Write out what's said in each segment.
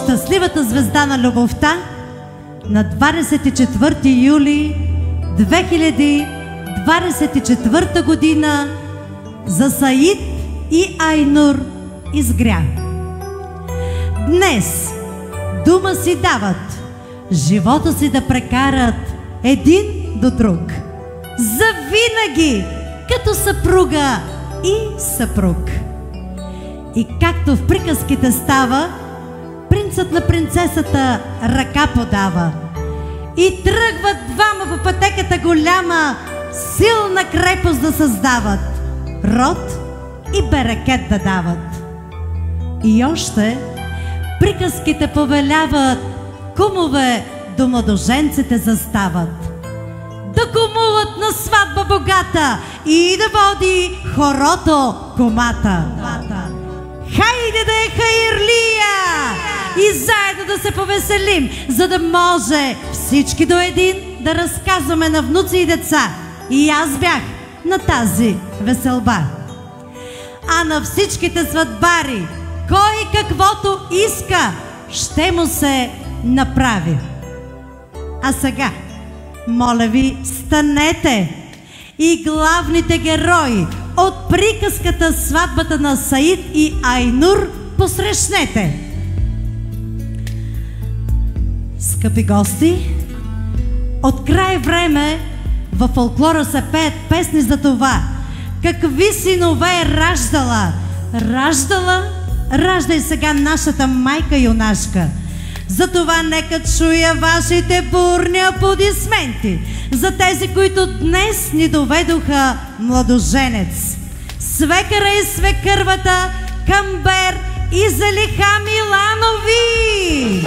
щастливата звезда на любовта на 24 юли 2024 година за Саид и Айнур изгря. Днес дума си дават, живота си да прекарат един до друг, завинаги, като съпруга и съпруг. И както в приказките става, принцът на принцесата ръка подава и тръгват двама по пътеката голяма, силна крепост да създават, род и берекет да дават. И още приказките повеляват, кумове до младоженците застават, да кумуват на сватба богата и да води хорото кумата. Хайде да е хаирлия и заедно да се повеселим, за да може всички до един да разказваме на внуци и деца. И аз бях на тази веселба. А на всичките сватбари, кой каквото иска, ще му се направи. А сега, моля ви, станете и главните герои от приказката "Сватбата на Саид и Айнур" посрещнете. Скъпи гости, от край време във фолклора се пеят песни за това какви синове е раждала. Раждай сега нашата майка юнашка. Затова нека чуя вашите бурни аплодисменти за тези, които днес ни доведоха младоженец. Свекъра и свекървата Камбер и Залиха Миланови!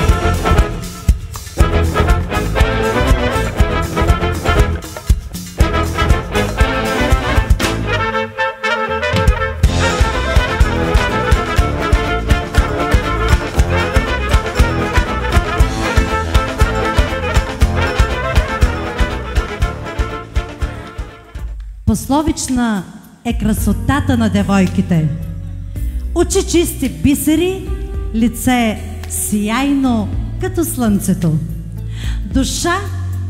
Пословична е красотата на девойките. Очи чисти бисери, лице сияйно като слънцето. Душа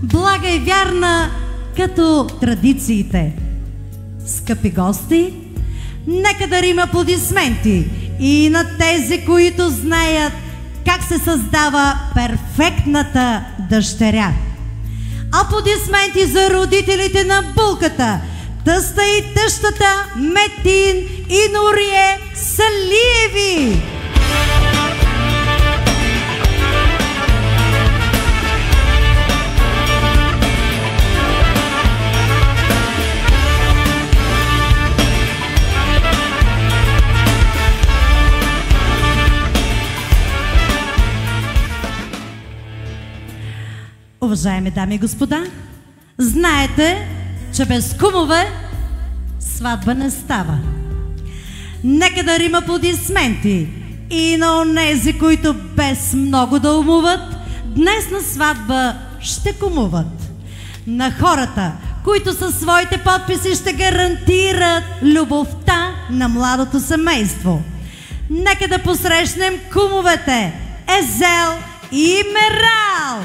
блага и вярна като традициите. Скъпи гости, нека дарим аплодисменти и на тези, които знаят как се създава перфектната дъщеря. Аплодисменти за родителите на булката, тъста и тъщата Метин и Нурие Салиеви. Уважаеми дами и господа, знаете, че без кумове сватба не става. Нека дарим аплодисменти и на онези, които без много да умуват, днес на сватба ще кумуват. На хората, които със своите подписи ще гарантират любовта на младото семейство. Нека да посрещнем кумовете Езел и Мерал.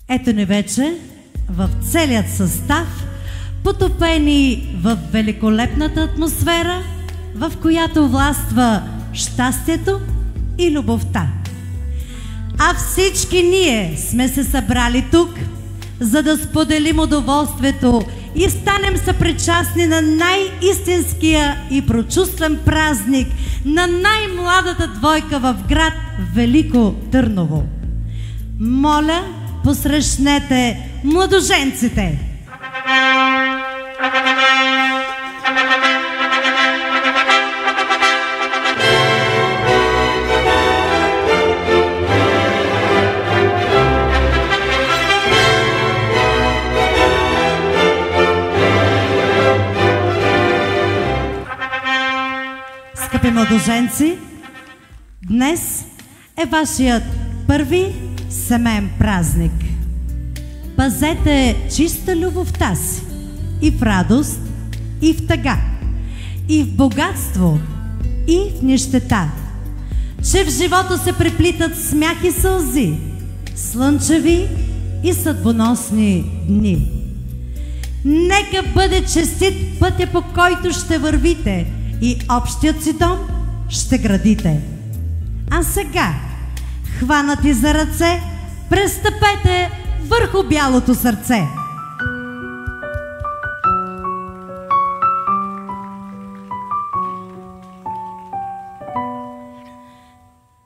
Ето ни вече в целият състав, потопени в великолепната атмосфера, в която властва щастието и любовта. А всички ние сме се събрали тук, за да споделим удоволствието и станем съпричастни на най-истинския и прочувствен празник на най-младата двойка в град Велико Търново. Моля, посрещнете младоженците! скъпи младоженци, днес е вашият първи семейен празник. Пазете чиста любовта си и в радост, и в тъга, и в богатство, и в нищета, че в живота се преплитат смях и сълзи, слънчеви и съдбоносни дни. Нека бъде честит пътя, по който ще вървите, и общият си дом ще градите. А сега, хванати за ръце, престъпете върху бялото сърце.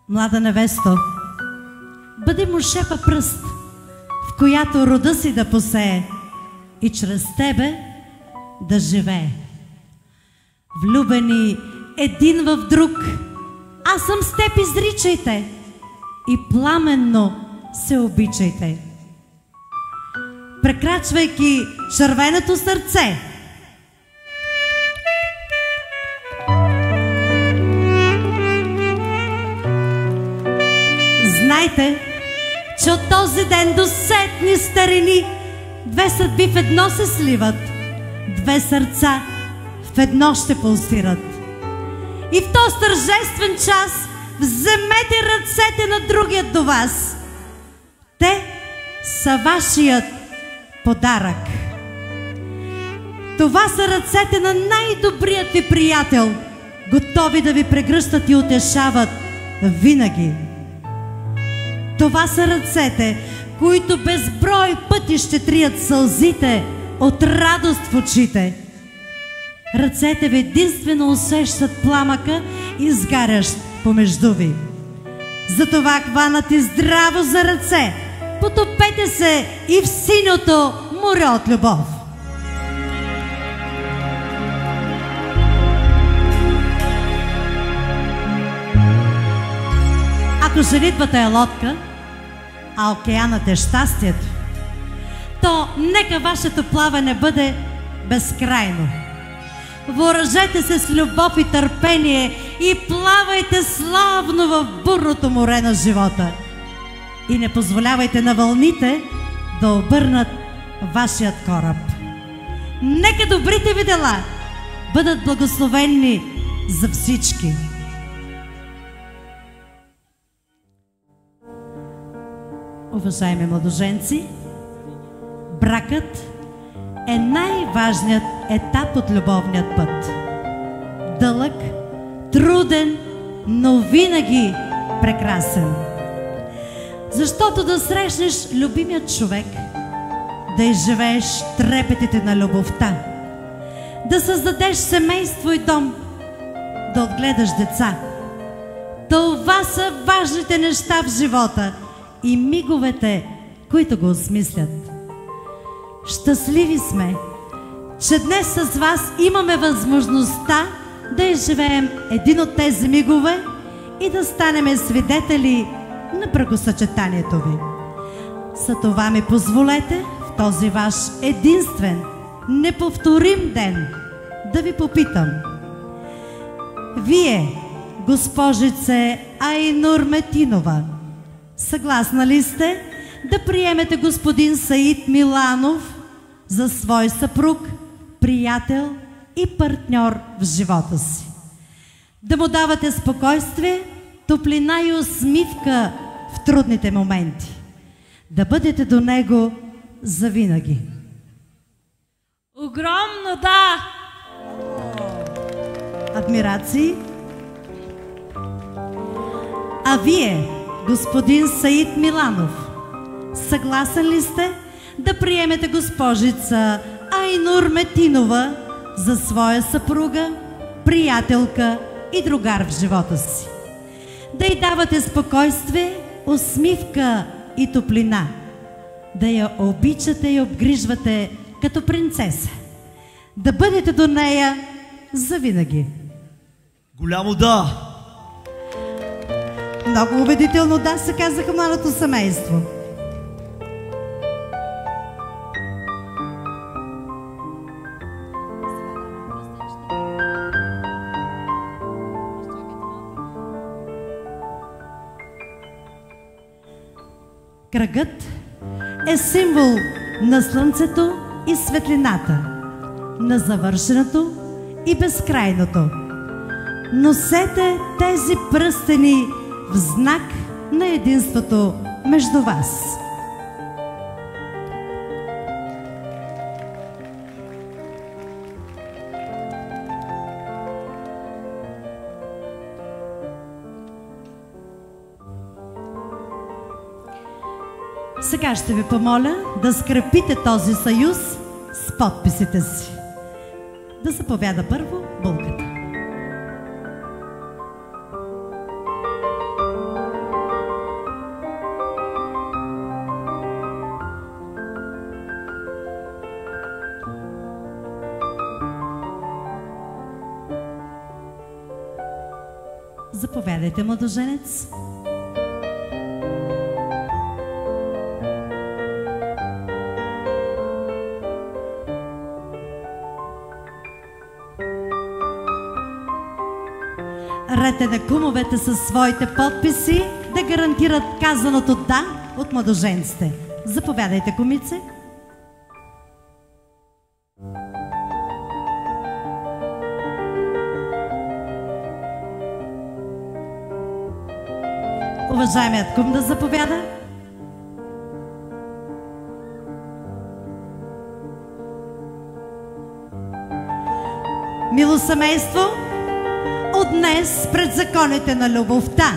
Млада невесто, бъди му шепа пръст, в която рода си да посее и чрез тебе да живее. Влюбени един в друг, аз съм с теб, изричайте и пламенно се обичайте. Прекрачвайки червеното сърце, знайте, че от този ден до сетни старини две съдби в едно се сливат, две сърца в едно ще пулсират. И в този тържествен час вземете ръцете на другият до вас. Те са вашият подарък. Това са ръцете на най-добрият ви приятел, готови да ви прегръщат и утешават винаги. Това са ръцете, които безброй пъти ще трият сълзите от радост в очите. Ръцете ви единствено усещат пламъка, изгарящ помежду ви. Затова хванати здраво за ръце, потопете се и в синьото море от любов. Ако женитбата е лодка, а океанът е щастието, то нека вашето плаване бъде безкрайно. Въоръжете се с любов и търпение и плавайте славно в бурното море на живота. И не позволявайте на вълните да обърнат вашият кораб. Нека добрите ви дела бъдат благословени за всички. Уважаеми младоженци, бракът е най-важният етап от любовният път. Дълъг, труден, но винаги прекрасен. Защото да срещнеш любимият човек, да изживееш трепетите на любовта, да създадеш семейство и дом, да отгледаш деца. Това са важните неща в живота и миговете, които го осмислят. Щастливи сме, че днес с вас имаме възможността да изживеем един от тези мигове и да станем свидетели на бракосъчетанието ви. За това ми позволете в този ваш единствен, неповторим ден да ви попитам. Вие, госпожице Айнур Метинова, съгласна ли сте да приемете господин Саид Миланов за свой съпруг, приятел и партньор в живота си? Да му давате спокойствие, топлина и усмивка в трудните моменти. Да бъдете до него завинаги. Огромно да! Адмирации. А вие, господин Саид Миланов, съгласен ли сте да приемете госпожица Айнур Метинова за своя съпруга, приятелка и другар в живота си? Да й давате спокойствие, усмивка и топлина, да я обичате и обгрижвате като принцеса, да бъдете до нея завинаги. Голямо да! Много убедително да, се казаха младото семейство. Кръгът е символ на слънцето и светлината, на завършеното и безкрайното. Носете тези пръстени в знак на единството между вас. Сега ще ви помоля да скрепите този съюз с подписите си. Да заповяда първо Булката. Заповядайте, младоженец. Рете на кумовете със своите подписи да гарантират казаното да от младоженците. Заповядайте, кумице. Уважаемият кум да заповяда. Мило семейство, от днес пред законите на любовта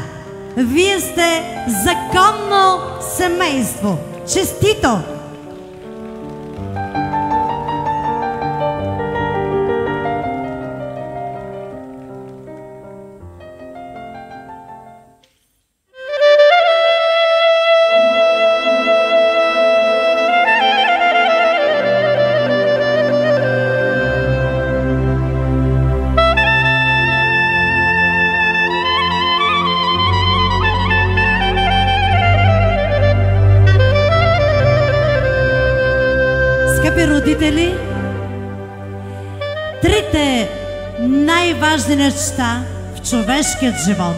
вие сте законно семейство. Честито! Скъпи родители, трите най-важни неща в човешкият живот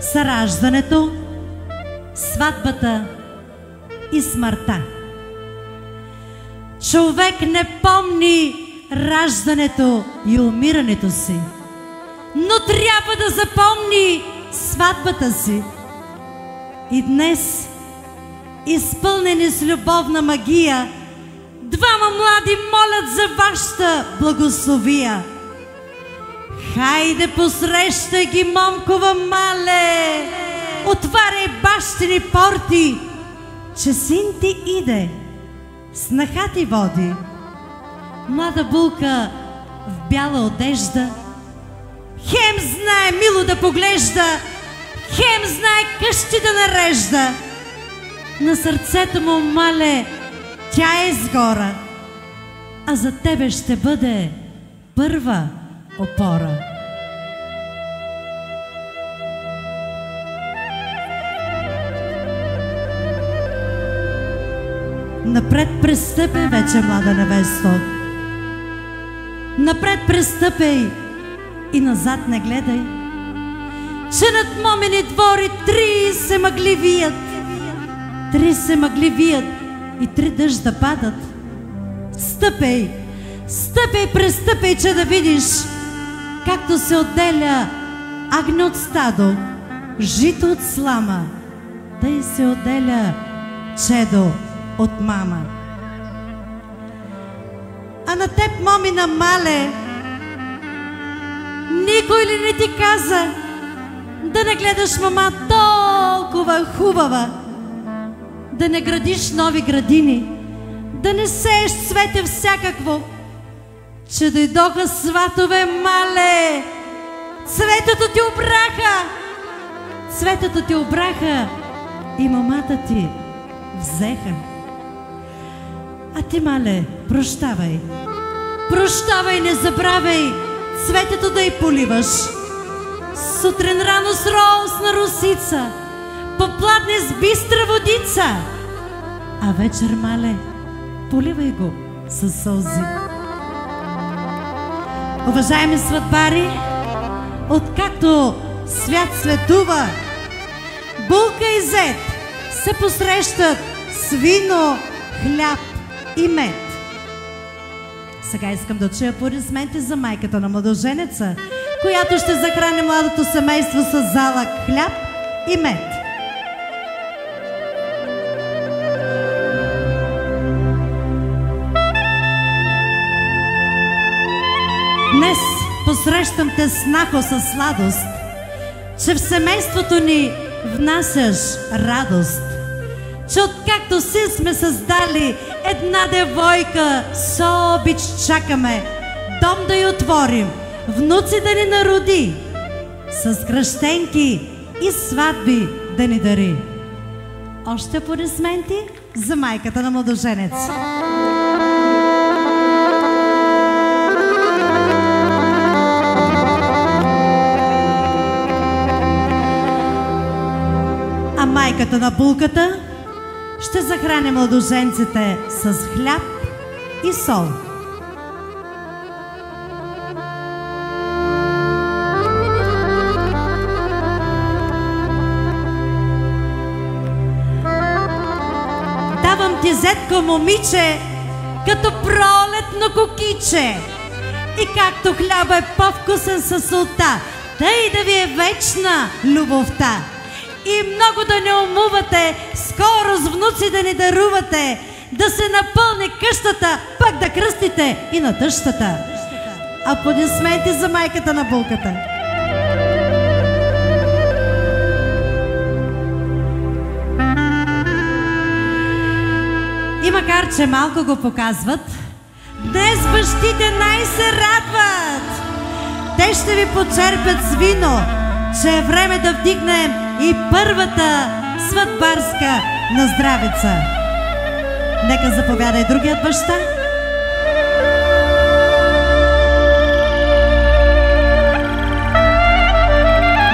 са раждането, сватбата и смъртта. Човек не помни раждането и умирането си, но трябва да запомни сватбата си. И днес, изпълнени с любовна магия, двама млади молят за вашата благословия. Хайде, посрещай ги, момкова мале! Отваряй бащини порти, че син ти иде, снаха ти води. Млада булка в бяла одежда, хем знае мило да поглежда, хем знае къщи да нарежда. На сърцето му, мале, тя е изгора, а за тебе ще бъде първа опора. Напред престъпай вече, млада невесто. Напред престъпай и назад не гледай, че над момени двори 30 мъгли вият. 30 мъгли вият и 3 дъжда падат. Стъпей, стъпей, престъпей, че да видиш както се отделя агне от стадо, жито от слама, тъй се отделя чедо от мама. А на теб, момина мале, никой ли не ти каза да не гледаш мама толкова хубава, да не градиш нови градини, да не сееш цвете всякакво, че дойдоха сватове, мале, цветето ти обраха, цветето ти обраха и мамата ти взеха. А ти, мале, прощавай, прощавай, не забравяй цветето да й поливаш. Сутрин рано с розна росица, попладне с бистра водица, а вечер, мале, поливай го със сълзи. Уважаеми сватбари, откакто свят светува, булка и зет се посрещат с вино, хляб и мед. Сега искам да чуя аплодисменти за майката на младоженеца, която ще захрани младото семейство с залък хляб и мед. Днес посрещам те снахо със сладост, че в семейството ни внасяш радост, че откакто си сме създали една девойка, со обич чакаме дом да й отворим, внуци да ни народи, с кръщенки и сватби да ни дари. Още аплодисменти за майката на младоженец. А майката на булката ще захрани младоженците с хляб и сол. Давам ти, зетко момиче, като пролетно кукиче. И както хляба е по-вкусен със солта, тъй да ви е вечна любовта. И много да не умувате, скоро с внуци да ни дарувате, да се напълни къщата, пак да кръстите и на тъщата. Аплодисменти за майката на булката. И макар че малко го показват, днес бащите най-се радват. Те ще ви почерпят с вино, че е време да вдигнем и първата сватбарска наздравица. Нека заповяда и другият баща.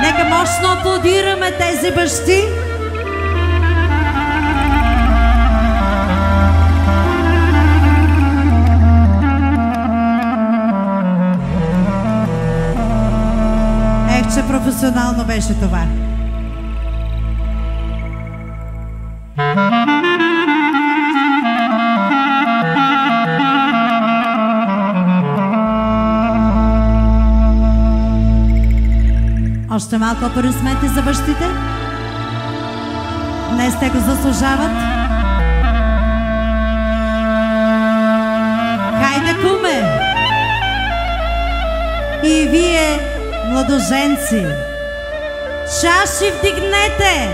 Нека мощно аплодираме тези бащи. Че професионално беше това. Още малко аплодисменти за бащите. Днес те го заслужават. Хайде, куме! И вие, младоженци, чаши вдигнете,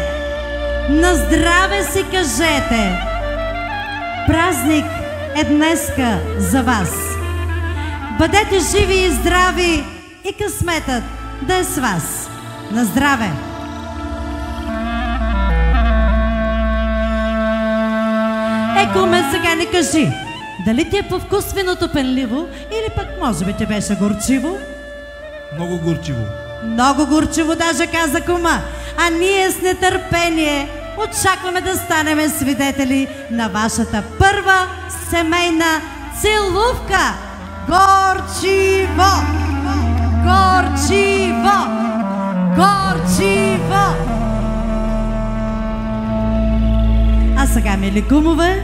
на здраве си кажете. Празник е днеска за вас. Бъдете живи и здрави и късметът да е с вас. На здраве! Куме, сега не кажи, дали ти е по вкус виното пенливо или пък може би ти беше горчиво? Много горчиво. Много горчиво, даже каза кума. А ние с нетърпение очакваме да станем свидетели на вашата първа семейна целувка. Горчиво! Горчиво! Горчиво! А сега, мили кумове,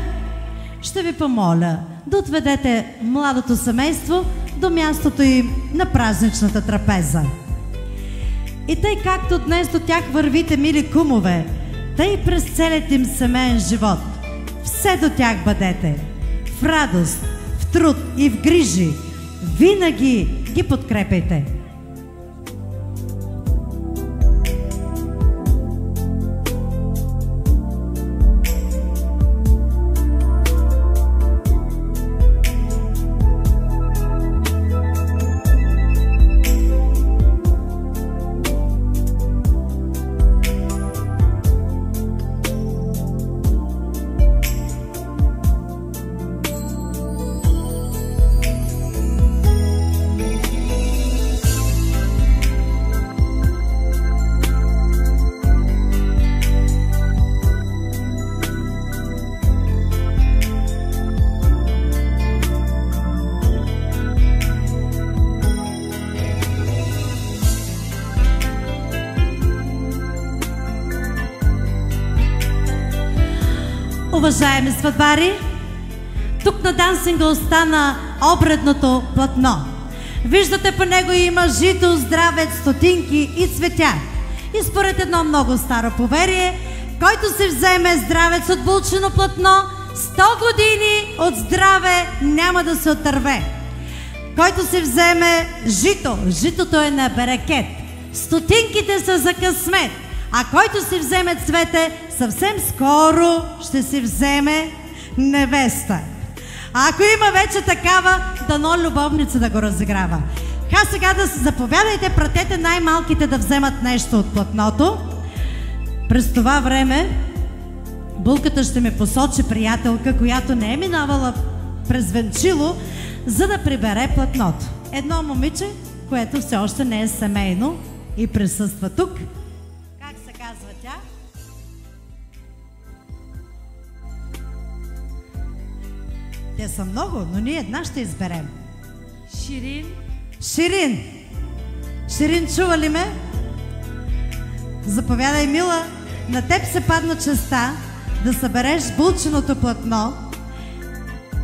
ще ви помоля да отведете младото семейство до мястото им на празничната трапеза. И тъй както днес до тях вървите, мили кумове, тъй през целият им семейен живот все до тях бъдете. В радост, в труд и в грижи винаги ги подкрепяйте. Уважаеми сватбари, тук на дансинга остана обредното платно. Виждате, по него има жито, здраве, стотинки и цветя. И според едно много старо поверие, който се вземе здравец от булчено платно, 100 години от здраве няма да се отърве. Който се вземе жито, житото е на берекет. Стотинките са за късмет. А който си вземе цвете, съвсем скоро ще си вземе невеста. А ако има вече такава, дано любовница да го разиграва. Сега да се заповядайте, пратете най-малките да вземат нещо от платното. През това време Булката ще ми посочи приятелка, която не е минавала през венчило, за да прибере платното. Едно момиче, което все още не е семейно и присъства тук. Как се казва тя? Те са много, но ние една ще изберем. Ширин. Ширин. Ширин, чува ли ме? Заповядай, мила. На теб се падна честа да събереш булченото платно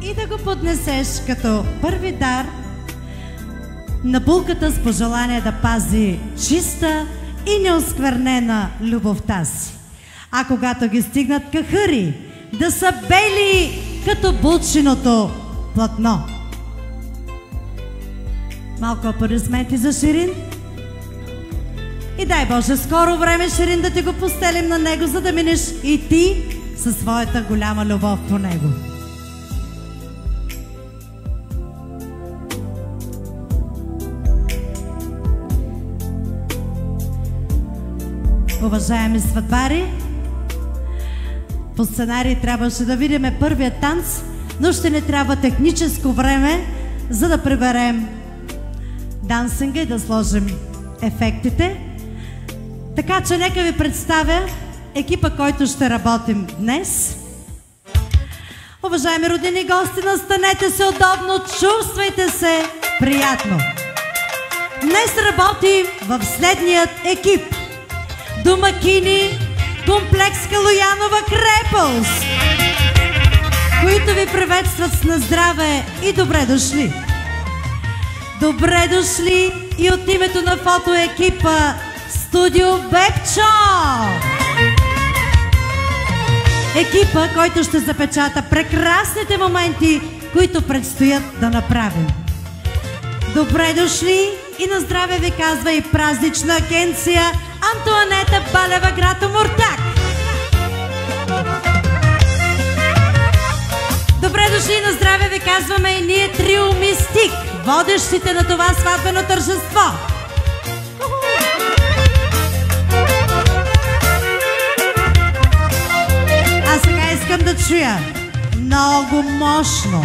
и да го поднесеш като първи дар на Булката с пожелание да пази чиста и неосквернена любовта си. А когато ги стигнат кахъри, да са бели като булченото платно. Малко аплодисменти за Ширин. И дай Боже, скоро време, Ширин, да ти го постелим на него, за да минеш и ти със своята голяма любов по него. Уважаеми сватбари, по сценарий трябваше да видим първия танц, но ще ни трябва техническо време, за да приберем дансинга и да сложим ефектите. Така че нека ви представя екипа, който ще работим днес. Уважаеми родини гости, настанете се удобно, чувствайте се приятно. Днес работим в следният екип. Домакини комплекс Калоянова крепост, които ви приветстват с наздраве и добре дошли. Добре дошли и от името на фотоекипа Студио Бепчо. Екипа, който ще запечата прекрасните моменти, които предстоят да направим. Добре дошли и на здраве ви казва и празнична агенция Антоанета Балева, град Омуртаг. Добре дошли и на здраве ви казваме и ние Трио Мистик, водещите на това сватбено тържество. А сега искам да чуя много мощно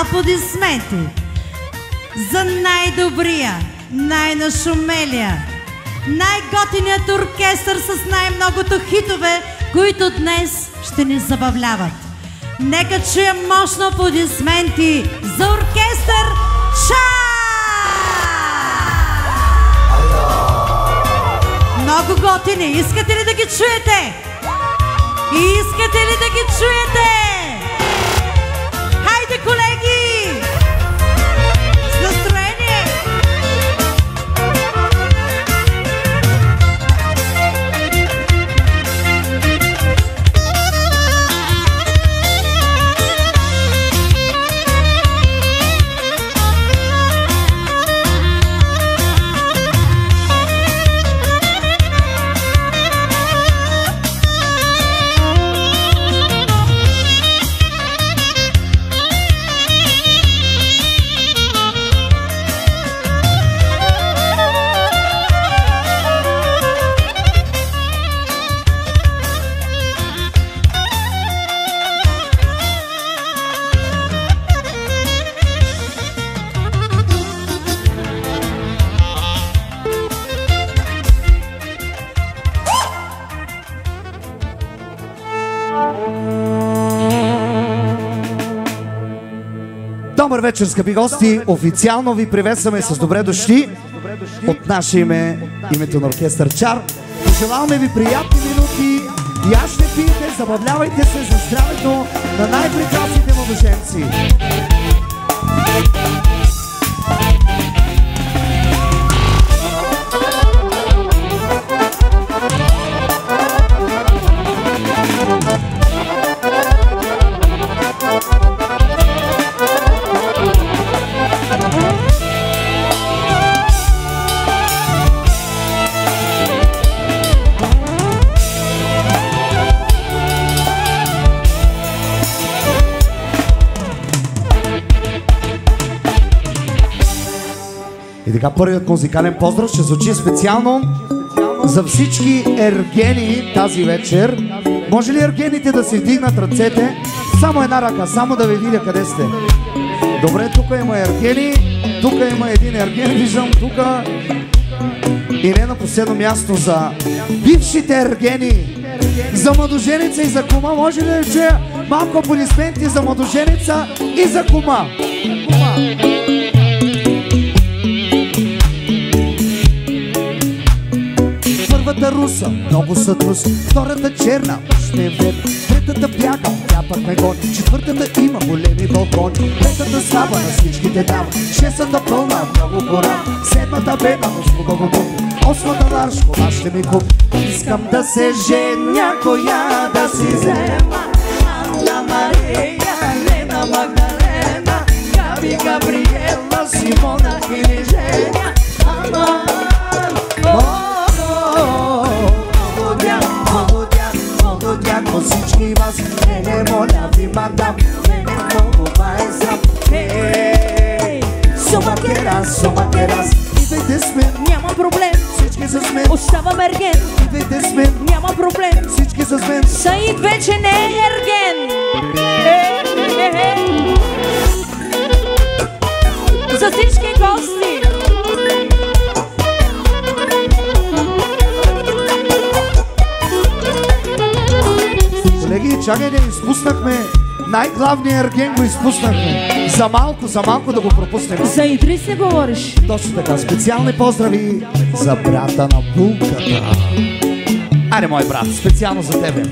аплодисменти за най-добрия, най-нашумелия, най-готиният оркестър с най-многото хитове, които днес ще ни забавляват. Нека чуем мощно аплодисменти за оркестър Чар! Много готини! Искате ли да ги чуете? Искате ли да ги чуете? Хайде, колеги! С настроение! Добър вечер, скъпи гости! Официално ви приветстваме с добре дошли от наше име, името на оркестър Чар. Пожелаваме ви приятни минути Яжте, пийте, забавлявайте се за здравето на най-прекрасните младоженци. И така, първият музикален поздрав ще звучи специално за всички ергени тази вечер. Може ли ергените да си вдигнат ръцете? Само една ръка, само да ви видя къде сте. Добре, тук има ергени, тук има един ерген, виждам тук. И не на последно място за бившите ергени, за младоженица и за кума. Може ли да чуя малко аплодисменти за младоженица и за кума? Първата руса, много са труси. Втората черна, ще вет. Третата бяга, тя пък ме гони. Четвъртата има големи балкони. Петата слаба на всичките дава. Шестата пълна, много гора. Седмата бедна, но с хубаво букви. Осмата ларш, кола ще ми купи. Искам да се женя, коя да си взема. Анна Мария, Лена Магдалена, Габи Габриела, Симона или Женя. Благодаря всички вас, не моля ви, мадам, мене много майзам. Сомакерас, идвайте с мен, Няма проблем, всички с мен. остава ерген. Идвайте с мен, Няма проблем, всички с мен. Саид вече не е ерген. За всички гости. Колеги, чакайте, изпуснахме най-главния ерген, го изпуснахме. За малко да го пропуснем. За Идрис не говориш. Точно така, специални поздрави за брата на булката. Аре, мой брат, специално за тебе.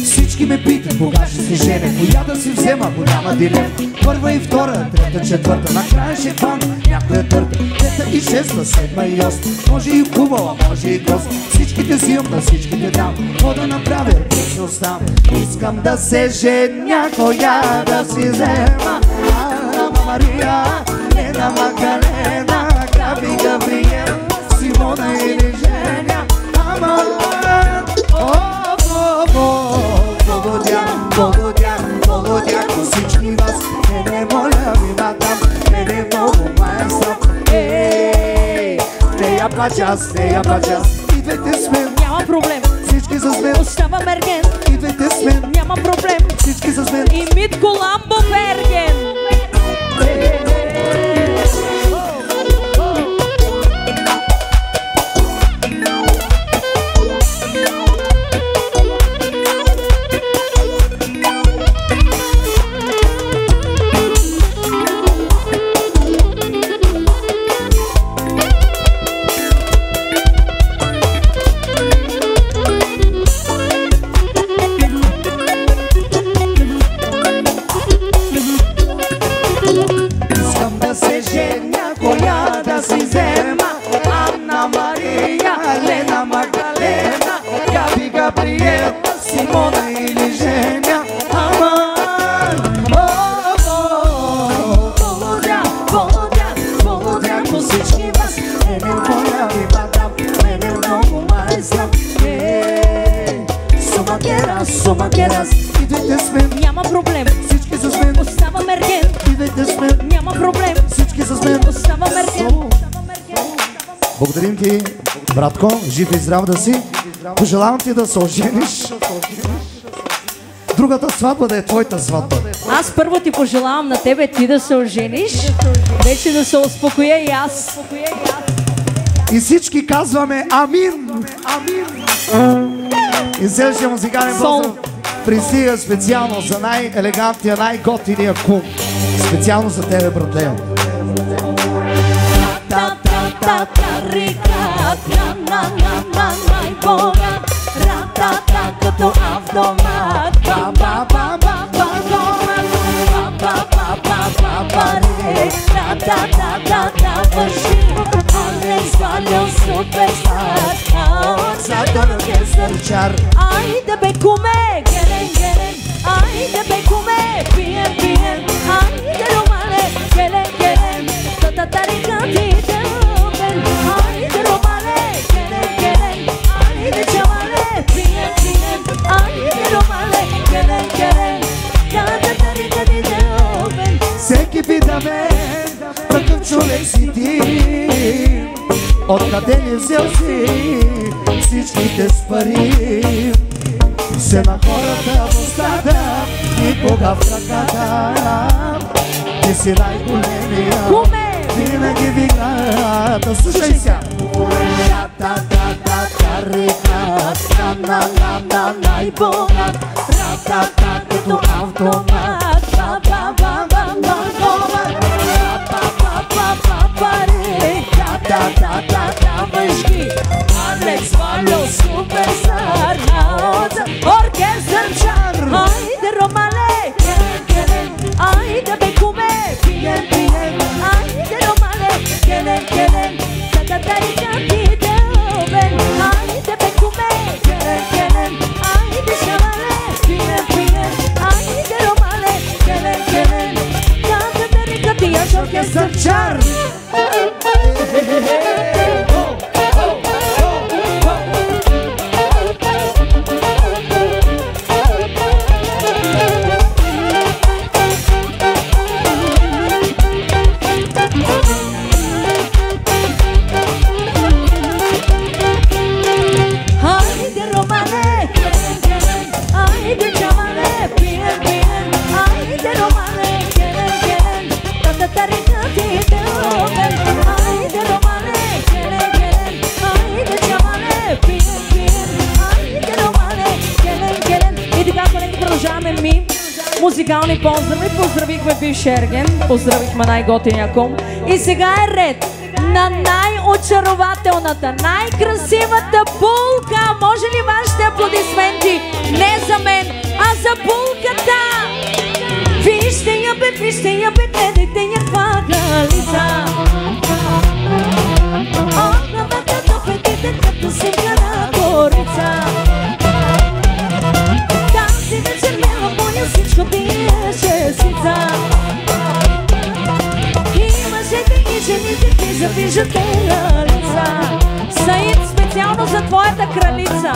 Всички ме питат кога ще се жене, коя да си взема, голяма дилема. Първа и втора, трета, четвърта, накрая ще хвана някоя търта. Пета и шеста, седма и осма, може и хубава, може и кост. Всичките взимам, на всичките дам, какво да направя, без оставам. Искам да се женя, коя да си взема. Анна Мария, Лена Магдалена, Габи Габриела, Симона или Женя. Благодаря на всички вас, не моля ви, мадам, мене много майсам. Не я плача аз, идвайте с мен. Няма проблем, Всички с мен, остава ерген. идвайте с мен. Няма проблем, Всички с мен. и Митко Ламбов ерген. Идвайте с мен. Няма проблем, Всички с мен. остава ерген. Идвайте с мен. Няма проблем, Всички с мен. остава ерген. Благодарим ти, братко, жив и здрав да си. Пожелавам ти да се ожениш. Другата сватба да е твоята сватба. Аз първо ти пожелавам на тебе ти да се ожениш, вече да се успокоя и аз. И всички казваме амин. И следващия музикален поздрав пристига специално за най-елегантния, най-готиния кум. Специално за тебе, братле. Река, най-бога, ра-та-та, като автомат. Върши, Алекс Валио суперстар, Задор Гесърчар. Айде бе куме, герен, герен, айде бе куме, пиен, пиен, айде романе, герен, герен, татарика ти дълбен, айде романе, герен, герен, айде чаване, пиен, пиен, айде романе, герен, герен, татарика ти дълбен. Всеки пита ме, какъв човек си ти, откъде ни взел си всичките с пари. Се на хората в устата, никога в ръката. Ти си най-големия, винаги вигната. Слушай сега. Най-богат, като автомат. Въжги, Алекс Валио суперстар, оркестърчар. Айде романе, герен, герен, айде бе куме, пиен, пиен, айде романе, герен, герен, татарика ти дълбен, айде бе куме, герен, герен, айде шамане, пиен, пиен, айде романе, герен, герен, татарика ти аз оркестърчар. Музикални поздрави, поздравихме бивши Ерген, поздравихме най-готиния ком. И сега е ред на най-очарователната, най-красивата булка. Може ли вашите аплодисменти? Не за мен, а за булката! Вижте я бе, гледайте я каква галица. От главата до петите, като синка на корица. Тази вечер няма поня, всичко пиеше сица. И мъжете и жените ти завиждате на лица. Саид, специално за твоята кралица.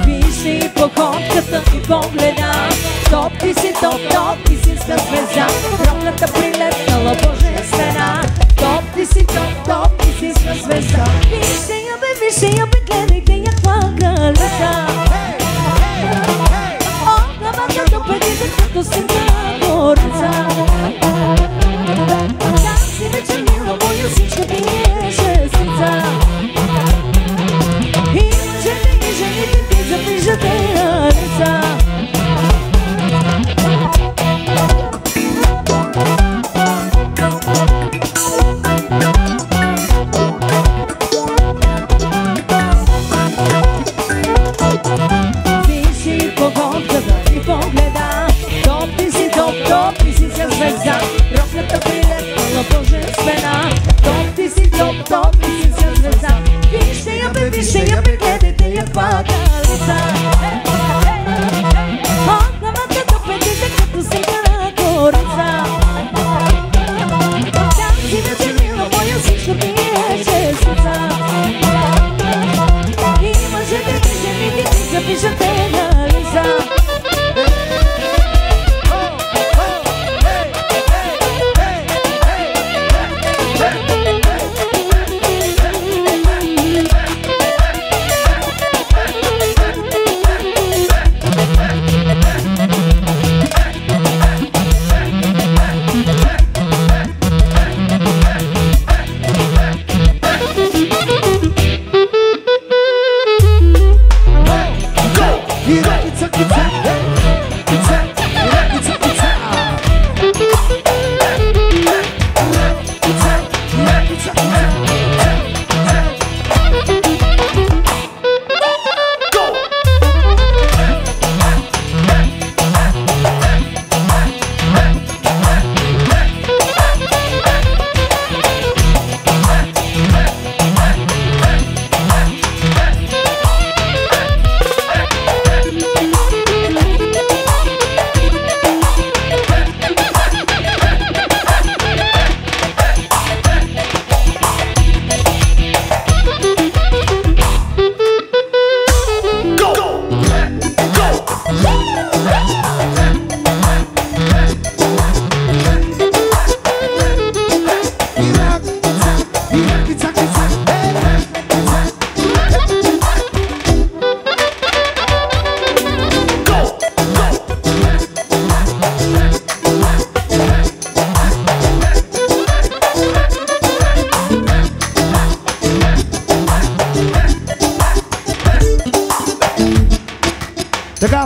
Вижте и походката и погледа. Топ ти си топ, топ ти си звезда. Роклята прилепнала божествена. Топ ти си топ, топ ти си звезда. Вижте я бе, гледайте я каква кралица. От главата до петите, като синка на корица. Тази вечер мила моя, всичко пиеше сица. И мъжете и жените ти завиждате на лица. Вижи погодката и погледа. Топ ти си топ, топ ти си звезда. Роклята прилепнала божествена. Топ ти си топ, топ ти си звезда. Вижте я бе, гледайте я каква галица. От главата до петите, като синка на корица. Тази вечер мила моя, всичко пиеше сица. И мъжете и жените ти завиждате на лица.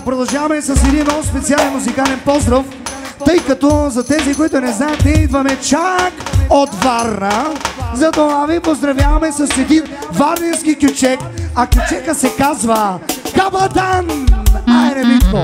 продължаваме с един много специален музикален поздрав, тъй като за тези, които не знаете, идваме чак от Варна. Затова ви поздравяваме с един варненски кючек, а кючека се казва Кабадан! Айде, Митко!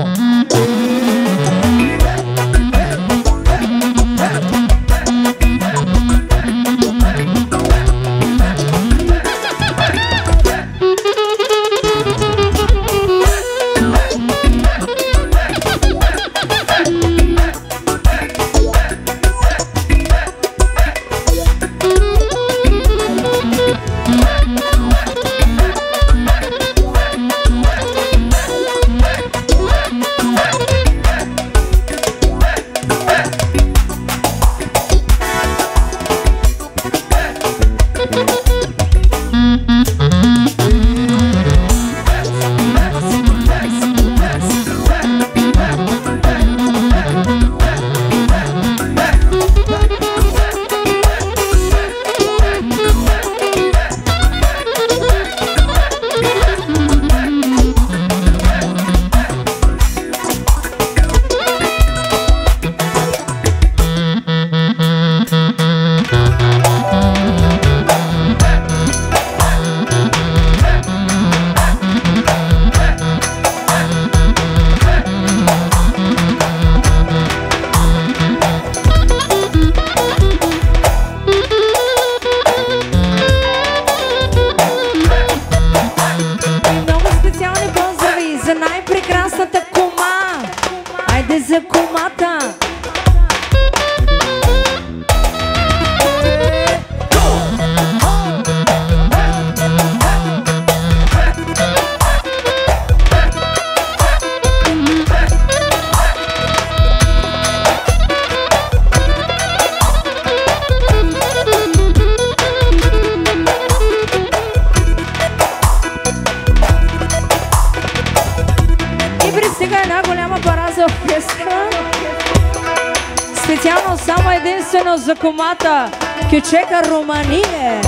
За комата кючека Романие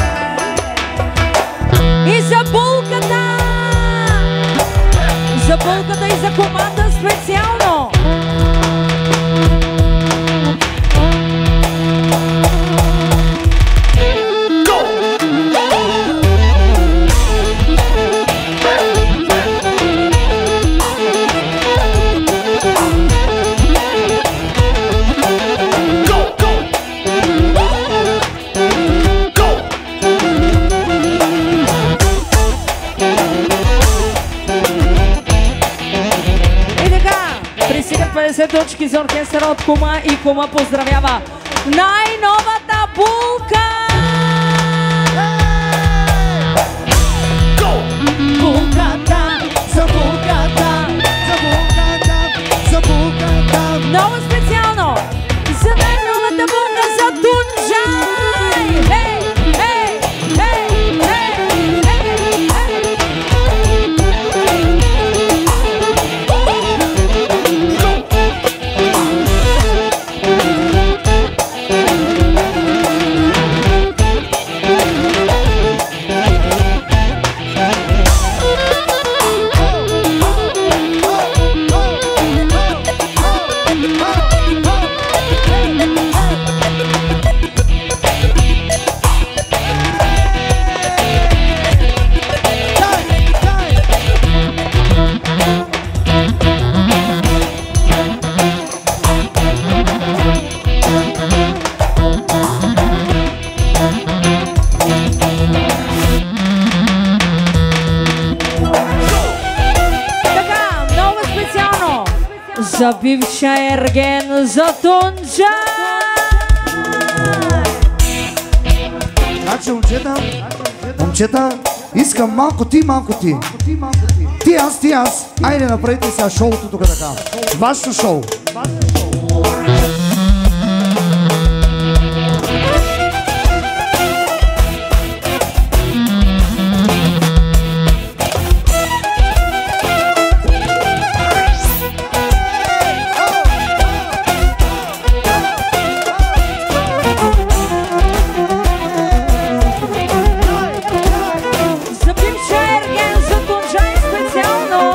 и за булката и за комата специално. Точки за оркестъра от Кума и Кума поздравява най-новата булка! Булката, за булката, за булката, за булката. Много специално за най-новата булка за Тунджай! Хей, хей, хей, хей, хей, хей! За бивша Ерген, за Тунджай! Значи, момчета, искам малко ти. Ти аз. Айде, направите сега шоуто тук така. Вашето шоу. За бивша Ерген, за Тунджай специално!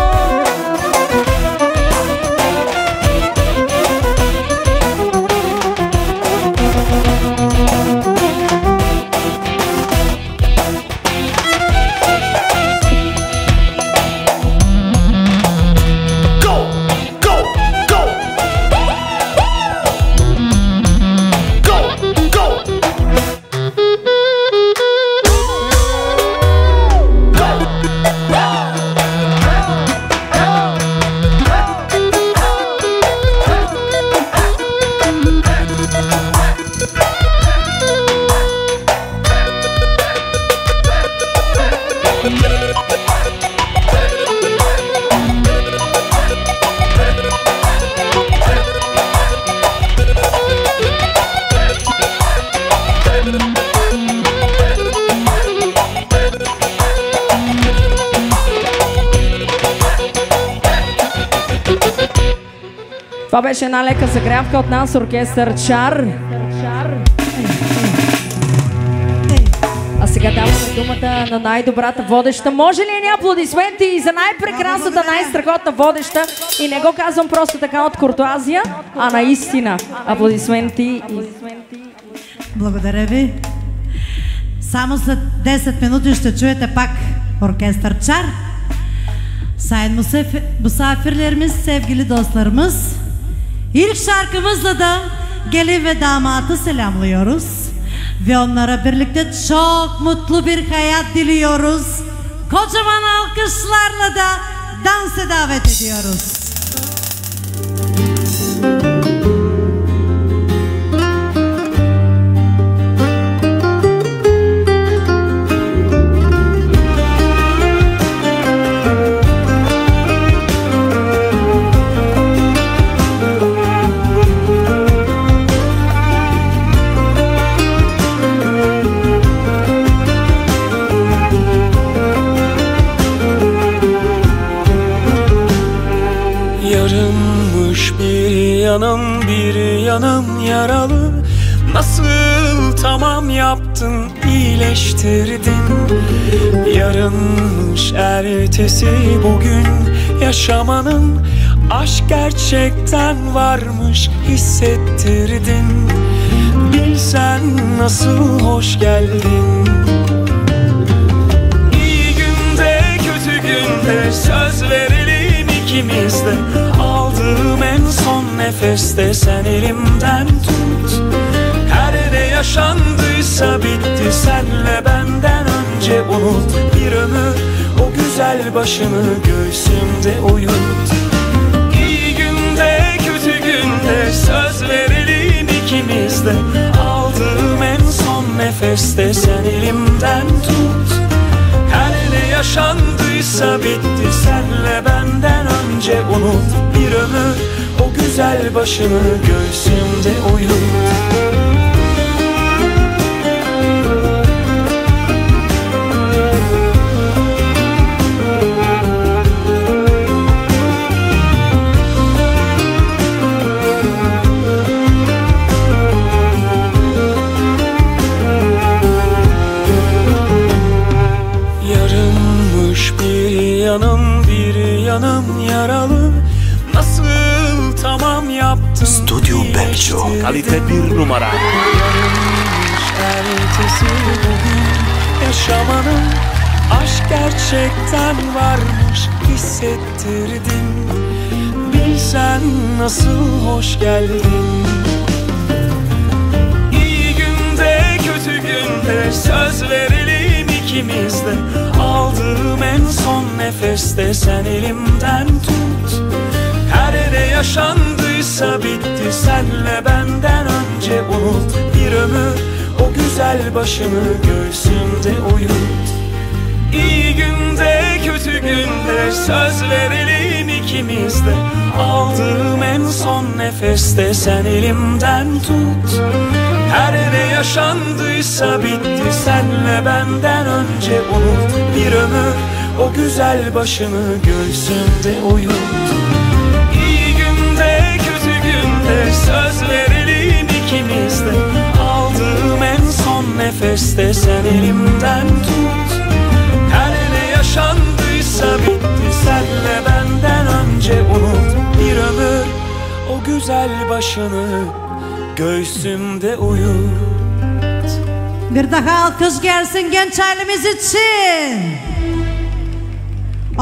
Това беше една лека загрявка от нас, оркестър Чар. А сега даваме думата на най-добрата водеща. Може ли ни аплодисменти за най-прекрасната, най-страхотна водеща? И не го казвам просто така от куртуазия, а наистина. Аплодисменти. Благодаря ви. Само след 10 минути ще чуете пак оркестър Чar. Sayın misafirlerimiz, sevgili dostlarımız, ilk şarkımızla da gelin ve damadı selamlıyoruz. Ve onlara birlikte çok mutlu bir hayat diliyoruz. Kocaman alkışlarla da dansa davet ediyoruz. Bir yanım yaralı. Nasıl tamam yaptın, iyileştirdin. Yarınmış ertesi bugün yaşamanın. Aşk gerçekten varmış, hissettirdin. Bilsen nasıl hoş geldin. İyi günde kötü günde söz verelim ikimiz de. Aldığım en son nefeste sen elimden tut. Her ne yaşandıysa bitti, senle benden önce unut. Bir ömür o güzel başını göğsümde uyut. İyi günde kötü günde söz verelim ikimiz de. Aldığım en son nefeste sen elimden tut. Her ne yaşandıysa bitti, senle benden önce unut. Bir ömür o güzel başını göğsümde uyut. Yarınmış bir yanım yaralı. Nasıl tamam yaptın, Stüdyo Belço, kalite bir numara. Yarınmış ertesi bugün yaşamanın. Aşk gerçekten varmış, hissettirdin. Bilsen nasıl hoş geldin. İyi günde kötü günde söz verelim ikimiz de. Aldığım en son nefeste sen elimden tut. Her ne yaşandıysa bitti, senle benden önce unut. Bir ömür o güzel başını göğsümde uyut. İyi günde kötü günde söz verelim ikimiz de. Aldığım en son nefeste sen elimden tut. Her ne yaşandıysa bitti, senle benden önce unut. Bir ömür o güzel başını göğsümde uyut. İyi günde kötü günde söz verelim ikimiz de. Aldığım en son nefeste sen elimden tut. Her ne yaşandıysa bitti, senle benden önce unut. Bir ömür o güzel başını göğsümde uyut. Bir daha alkış gelsin genç ailemiz için.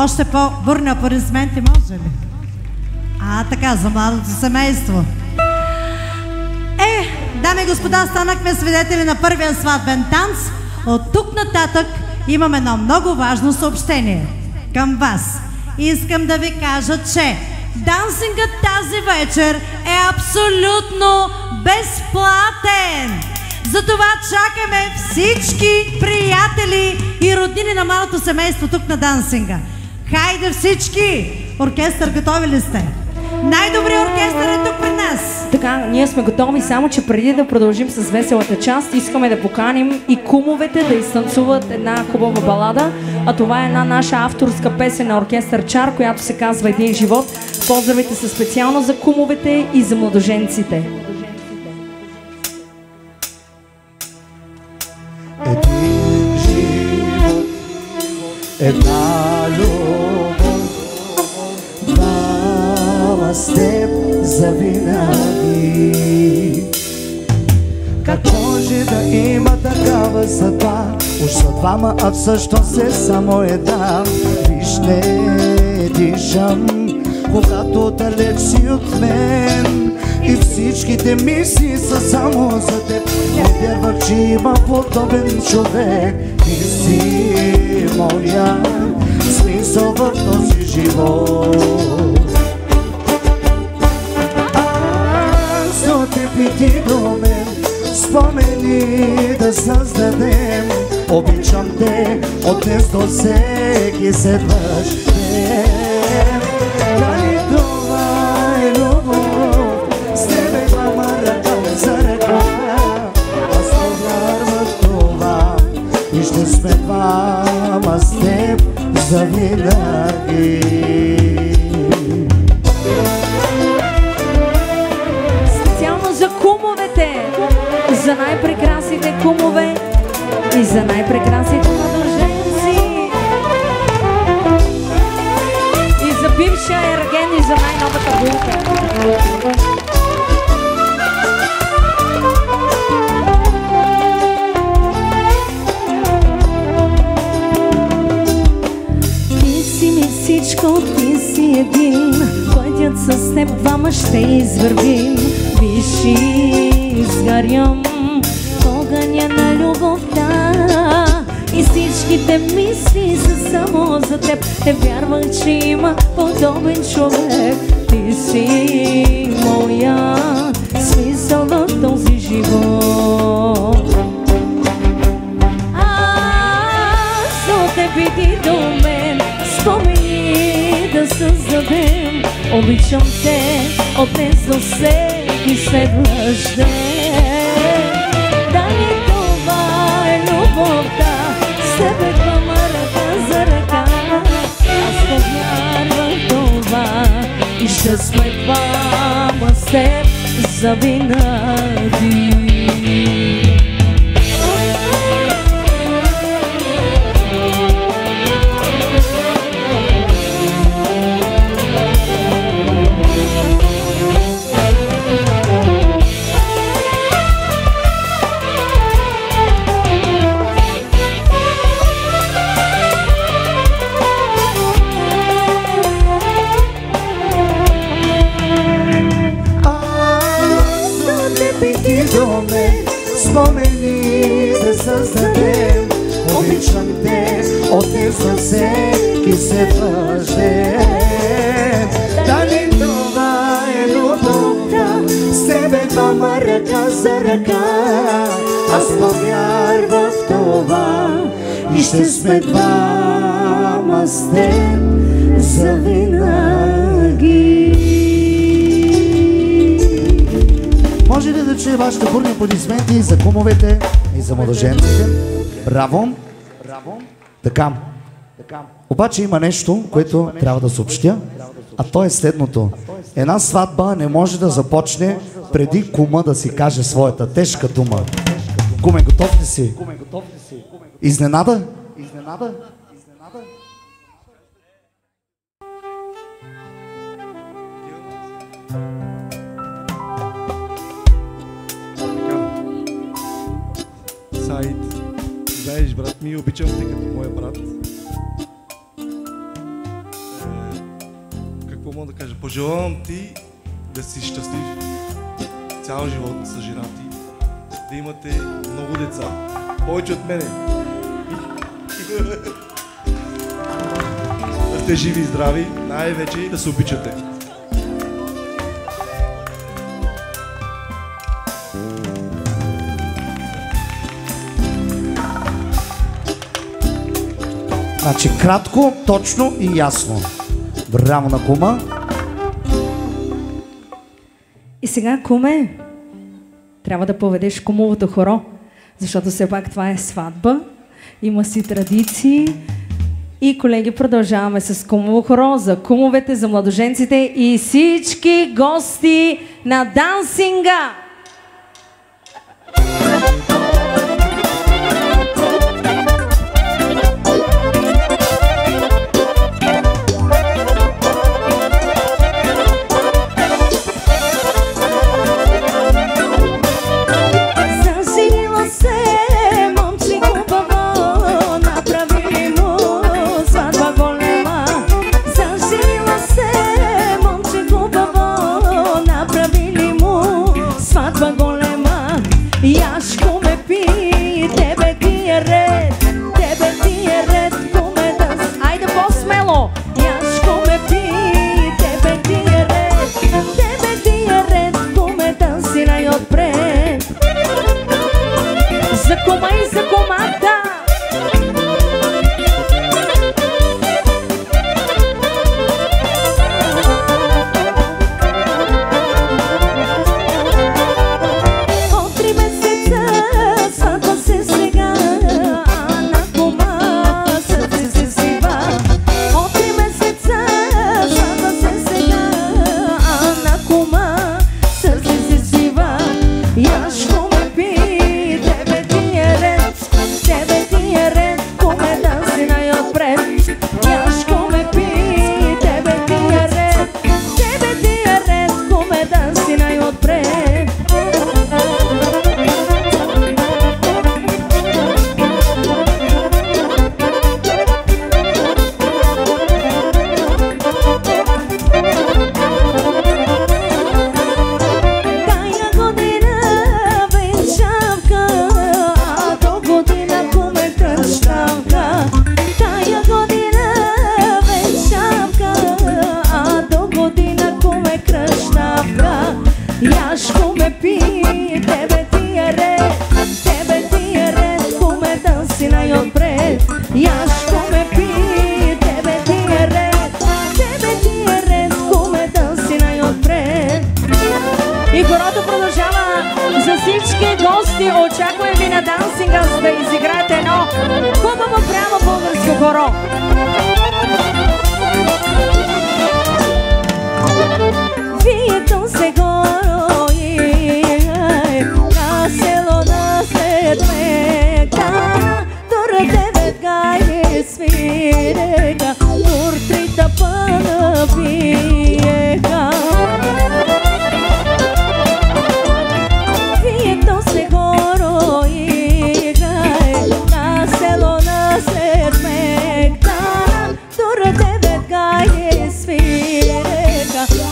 Още по-бурни аплодисменти може ли? Така, за младото семейство. Дами и господа, станахме свидетели на първия сватбен танц. От тук нататък имам едно много важно съобщение към вас. Искам да ви кажа, че дансингът тази вечер е абсолютно безплатен. Затова чакаме всички приятели и роднини на малото семейство тук на дансинга. Хайде всички! Оркестър, готови ли сте? Най-добрият оркестър е тук при нас. Така така, ние сме готови, само че преди да продължим с веселата част, искаме да поканим и кумовете да изтанцуват една хубава балада, а това е една наша авторска песен на оркестър Чар, която се казва "Един живот". Поздравите са специално за кумовете и за младоженците. Един живот, една любов, двама с теб завинаги. Как може да има такава съдба? Уж са двама, а всъщност е само една. Виж, не дишам, когато далеч си от мен, и всичките мисли са само за теб. Не вярвах, че има подобен човек. Ти си моя смисъл в този живот. Аз до теб и ти до мен, спомени да създадем. Обичам те от днес до всеки следващ ден. Дали това е любов? С тебе двама ръка за ръка. Аз не вярвам в това и ще сме двама с теб завинаги. Специално за кумовете, за най-прекрасните кумове и за най-прекрасните младоженци, и за бившия ерген, и за най-новата булка. Ти си ми всичко, ти си един, пътят с теб двама ще извървим. Виж, изгарям огъня на любовта и всичките мисли са само за теб. Не вярвах, че има подобен човек. Ти си моя смисъл в този живот. Аз от теб и ти до мен, спомени да създадем. Обичам те от днес до всеки следващ ден. Дали това е любовта? С тебе двама ръка за ръка. Аз повярвам в това и ще сме двама с теб завинаги. Спомени да създадем. Обичам те от днес до всеки следващ ден. Дали това е любовта? С тебе двама ръка за ръка. Аз повярвам в това и ще сме двама с теб завинаги. Може ли да чуе вашите бурни аплодисменти за кумовете и за младоженците? Браво! Така. Обаче има нещо, което трябва да съобщя, а то е следното. Една сватба не може да започне преди кума да си каже своята тежка дума. Куме, готов ли си? Изненада? Сайд, знаеш, брат ми, обичам те като моя брат. Какво мога да кажа? Пожелавам ти да си щастлив цял живот с жена ти, да имате много деца, повече от мене. Да сте живи и здрави, най-вече и да се обичате. Значи кратко, точно и ясно. Браво на кума. И сега, куме, трябва да поведеш кумовото хоро, защото все пак това е сватба, има си традиции. И, колеги, продължаваме с кумово хоро за кумовете, за младоженците и всички гости на дансинга!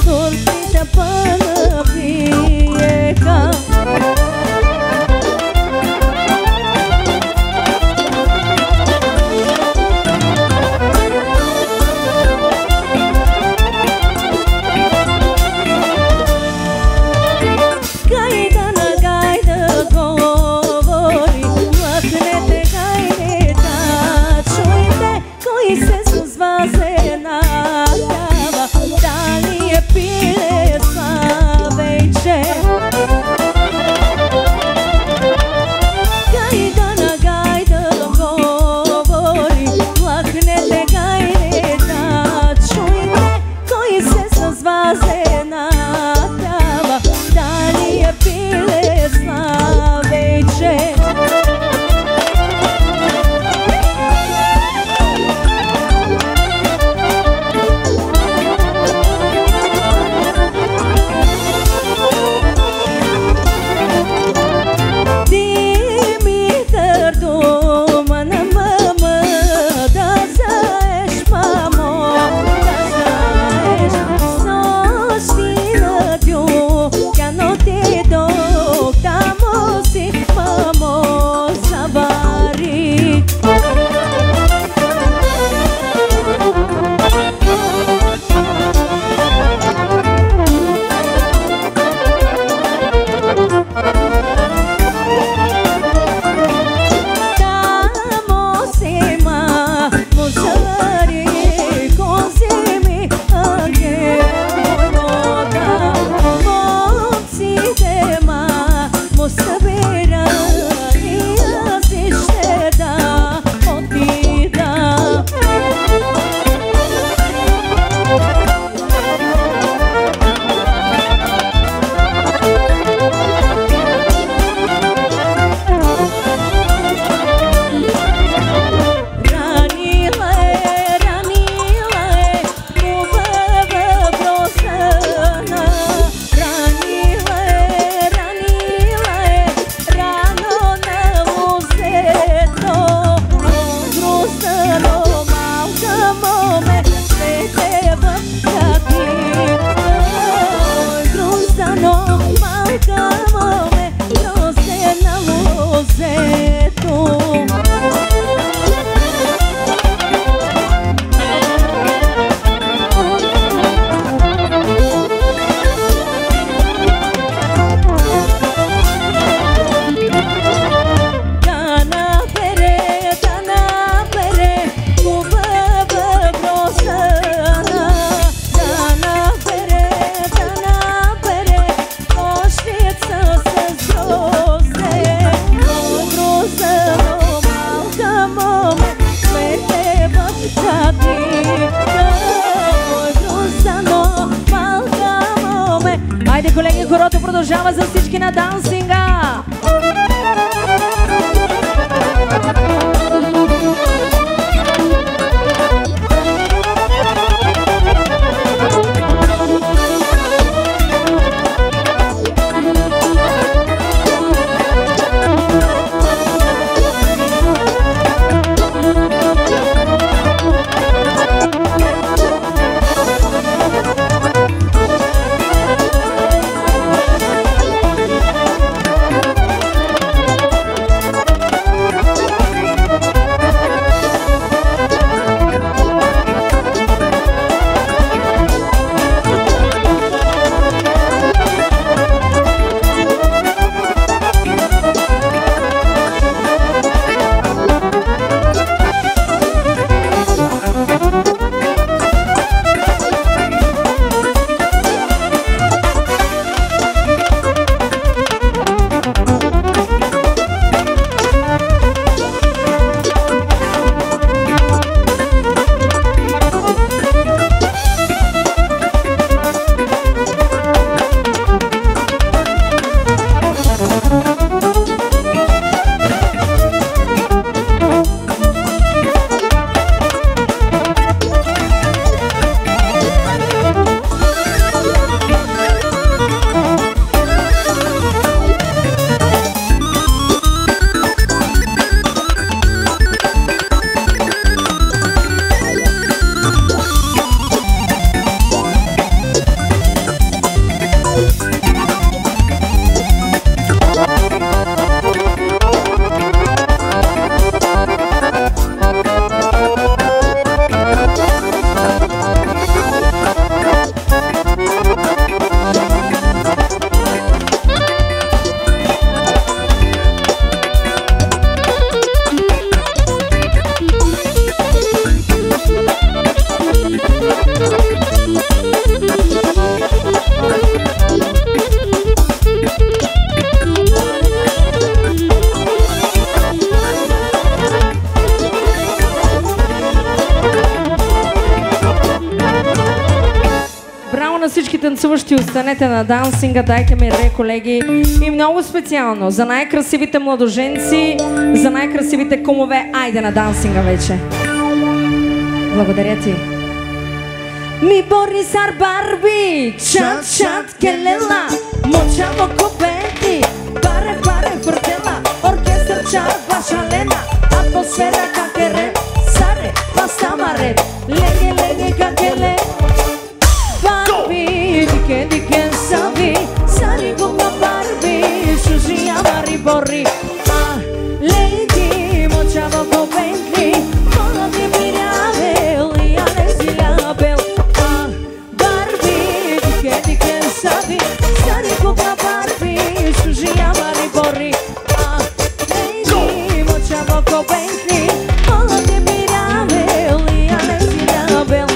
Turtita pana Айде, колеги, хорото продължава за всички на дансинга! Танцуващи, останете на дансинга, дайте ми ре, колеги. И много специално за най-красивите младоженци, за най-красивите кумове, айде на дансинга вече. Благодаря ти. Ми Борисар Барби, чат, чат, келела, мочаво купети, паре, паре, фортела, оркестър, чар, ваша лена, атмосфера, какере, саре, пастамаре, леге, леге, какеле. Барби, дике, дике, сави, сари гума Барби, шужи, амари, бори. Лейди, мочава по Бентли, мола ми мирявел, и алези лабел. Барби, дике, дике, сави, сари гума Барби, шужи, амари, бори. Лейди, мочава по Бентли, мола ми мирявел, и алези лабел.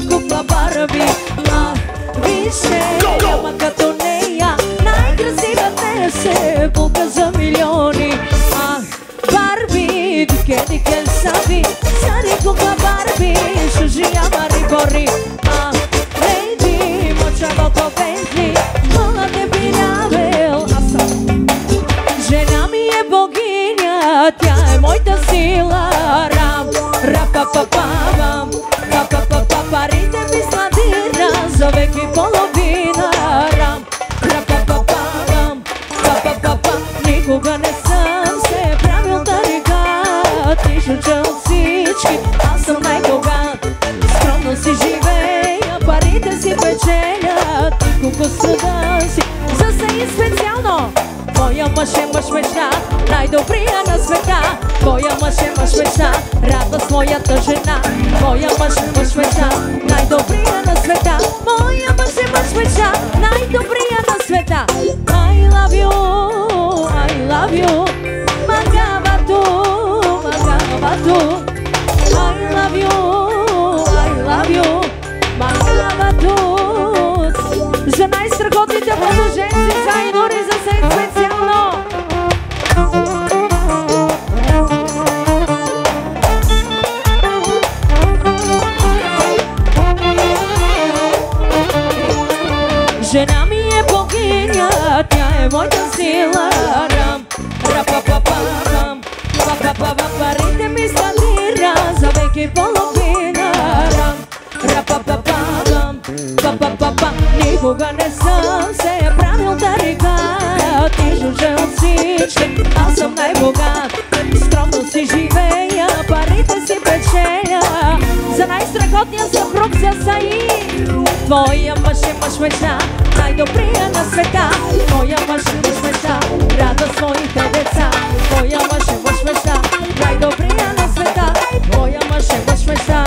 Кукла Барби, вижте, няма като нея, най-красивата се пулка за милиони. Барби, дике, дике, сави, сари кукла Барби, шужи, амари, бори. Лейди, мочава по Бентли, мола не бинявел, аз съм. Жена ми е богиня, тя е моята сила, рам, рапапапавам. Парите ми сладира за век и половина. Рам, рапапапам, папапапа. Никога не съм се правил тарикат. Ти шуча от всички, аз съм най-богат. Скромно си живея, много страда си. За се и специално твоя мъж е мъж мечта, най-добрия на света. Твоя мъж е мъж мечта, радва своята жена. Твоя мъж е мъж мечта, най-добрия на света. Моя мъж е мъж мечта, най-добрия на света. I love you, I love you, Магавато, Магавато. I love you, I love you, Магавато. За най-страхотните младоженци, за и дори за всеки специално. Жена ми е богиня, тя е моята сила. Рам, рапапапам, парите ми скандира за веки половина. Рам, рапапапам, никога не съм се правил да река. Ти жужа от всички, аз съм най-богат. Скромно си живея, парите си печеля. За най-страхотния съпруг за Саид. Твоя мъж е мъж мечта, най-добрия на света. Твоя мъж е мъж мечта, радва своите деца. Твоя мъж е мъж мечта, най-добрия на света. Твоя мъж е мъж мечта.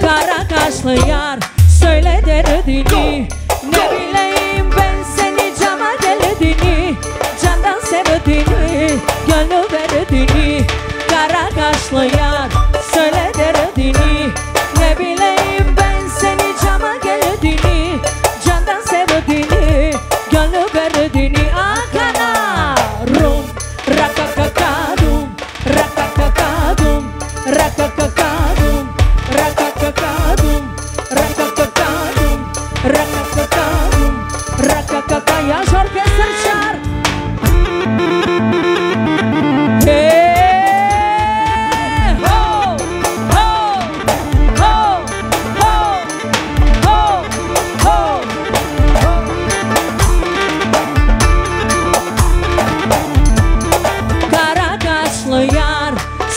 Karakaşlılar söyle derdini, ne bileyim ben seni cama geldiğini, candan sevdiğini, gönlü verdiğini. Karakaşlılar söyle derdini, ne bileyim ben seni cama geldiğini, candan sevdiğini, gönlü verdiğini. Akana rum, rakakakadum, rakakakadum, rakakakadum, rakakakadum, rakakakadum, rakakakadum, rakakaka. Yaş orkestra çağır. Ho, ho, ho, ho, ho, ho, ho. Kara kaşlı yar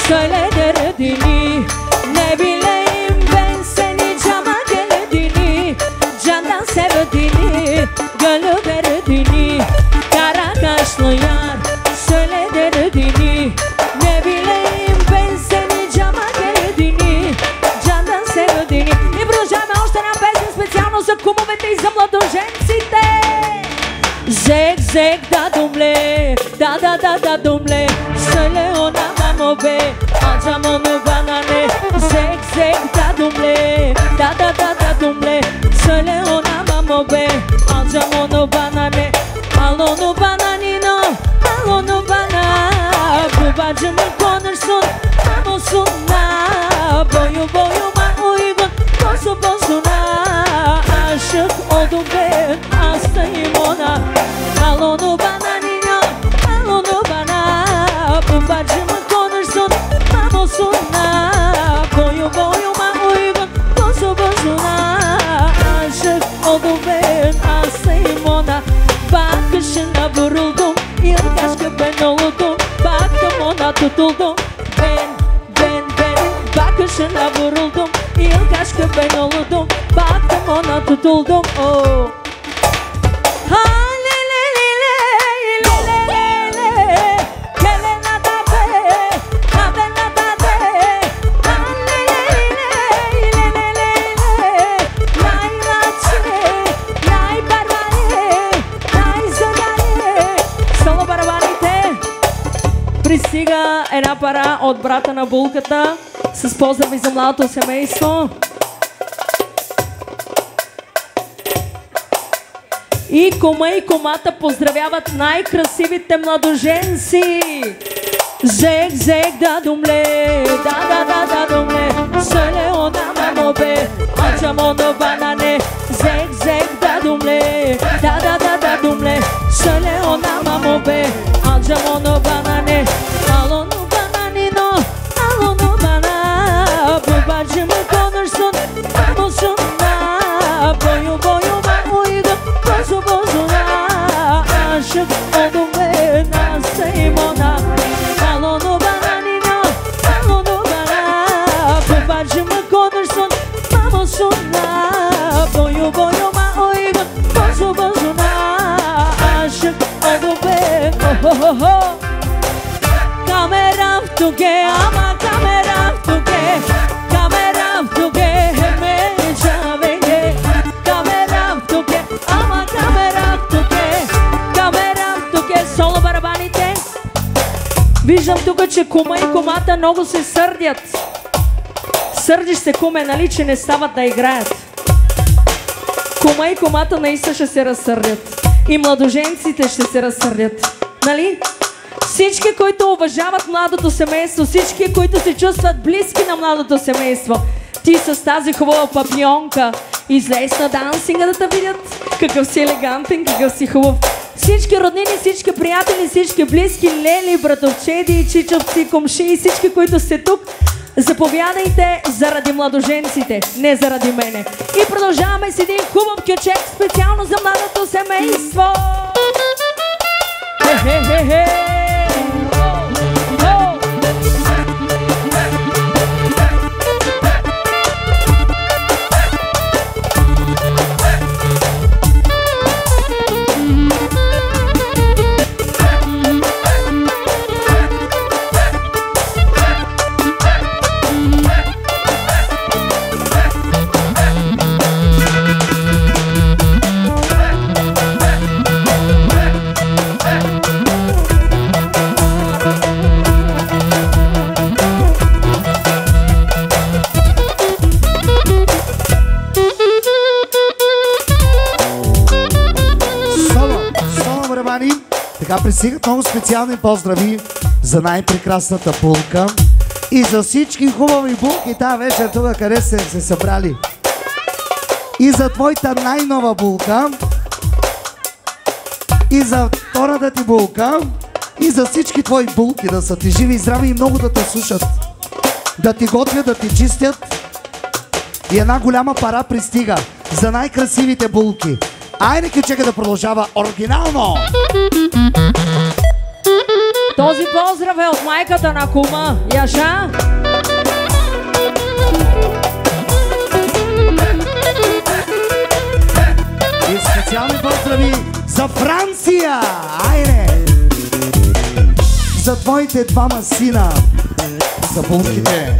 söyle derdini, ne bileyim ben seni cama geldiğini, candan sevdiğini, gönlü verdiğini. Kara kaşlı yar söyle derdini, ne bileyim ben seni cama geldiğini, candan sevdiğini. И продължаваме още една песен специално за кумовете и за младоженците. Zek zek da dumle, da dumle, söyle ona mamo be, alacağım onu bana ne. Zek zek da dumle, da dumle, söyle ona mamo be, alacağım onu bana ne. Al onu bana Nino, al onu bana. Bu bacımı konursun, namusuna, boyu boyuma uygun, bozu bozuna. Aşık oldum ben, hastayım ona. Al onu bana Nino, al onu bana. Bu bacımı konursun, namusuna, boyu boyuma uygun, bozu bozuna. Aşık oldum ben, hastayım ona. Bakışına vuruldum, ilk aşkı ben oldum. Baktım ona tutuldum, ben. Bakışına vuruldum, ilk aşkı ben oldum. Baktım ona tutuldum, oh. Ha le le le le le le le le, kele nada be, ha be nada be. Ha le le le le le le le, nai lache, nai barbarie, nai zogarie. Само барабаните. Пристига една пара от брата на булката с поздрави за младото семейство. И кума и кумата поздравяват най-красивите младоженци. Зек, зек, да думле, да думле, söyle ona mamo be, alacağım onu bana ne. Zek, zek, da dumle, da dumle, söyle ona mamo be, alacağım onu bana ne. Al onu bana Nino, al onu bana. Bu bacımı konursun, namusuna, boyu boyuma uygun, bozu bozuna. Aşık oldum ben, hastayım ona. Al onu bana Nino, al onu bana. Bu bacımı konursun, namusuna, boyu boyuma uygun, bozu Камера в туге, ама камера в туге, камера в туге, ме чавеге. Камера в туге, ама камера в туге, камера в туге. Соло барабаните. Виждам тук, че кума и кумата много се сърдят. Сърдиш се, куме, нали, че не стават да играят. Кума и кумата наистина ще се разсърдят. И младоженците ще се разсърдят. Нали? Всички, които уважават младото семейство, всички, които се чувстват близки на младото семейство, ти с тази хубава папионка излез на дансинга да те видят. Какъв си елегантен, какъв си хубав. Всички роднини, всички приятели, всички близки, лели, братовчеди, чичовци, комши, всички, които сте тук, заповядайте заради младоженците, не заради мене. И продължаваме с един хубав кючек специално за младото семейство. Хе-хе-хе-хе! Така пристигат много специални поздрави за най-прекрасната булка и за всички хубави булки тази вечер тук, къде сте се събрали. И за твоята най-нова булка, и за втората ти булка, и за всички твои булки да са ти живи и здрави и много да те слушат. Да ти готвят, да ти чистят. И една голяма пара пристига за най-красивите булки. Айде кючека да продължава оригинално! Този поздрав е от майката на кума. Яша? И специални поздрави за Франция! Айде! За твоите двама сина, за булките,